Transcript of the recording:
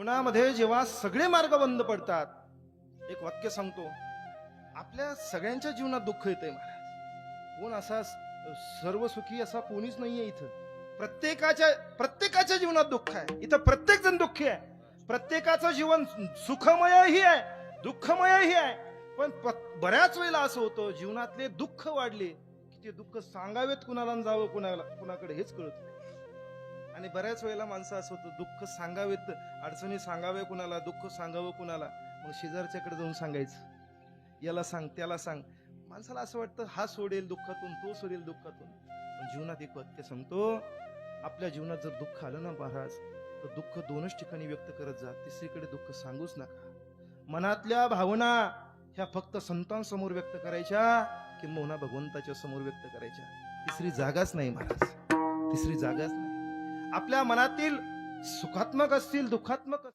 जीवनामध्ये जेव्हा सगळे मार्ग बंद पडतात, एक वाक्य सांगतो, आपल्या सगळ्यांच्या जीवनात दुःख येते महाराज. कोण असा सर्व सुखी असा कोणीच नाहीये इथं. प्रत्येकाच्या जीवनात दुःख आहे. इथं प्रत्येक जण दुःखी आहे. प्रत्येकाचं जीवन सुखमयही आहे, दुःखमयही आहे. पण बऱ्याच वेळेला असं होतं, जीवनातले दुःख वाढले की ते दुःख सांगावेत कुणाला आणि जावं कुणाकडे हेच कळत नाही. आणि बऱ्याच वेळेला माणसं असं होतं, दुःख सांगावेत, अडचणी सांगावे कुणाला, दुःख सांगावं कुणाला, मग शेजारच्याकडे जाऊन सांगायचं, याला सांग त्याला सांग. माणसाला असं वाटतं हा सोडेल दुःखातून, तो सोडेल दुःखातून. पण जीवनात एक वाक्य सांगतो, आपल्या जीवनात जर दुःख आलं ना महाराज, तर दुःख दोनच ठिकाणी व्यक्त करत जा, तिसरीकडे दुःख सांगूच नका. मनातल्या भावना ह्या फक्त संतांसमोर व्यक्त करायच्या किंवा भगवंताच्या समोर व्यक्त करायच्या. तिसरी जागाच नाही महाराज, तिसरी जागाच नाही. आपल्या मनातील सुखात्मक असतील, दुःखात्मक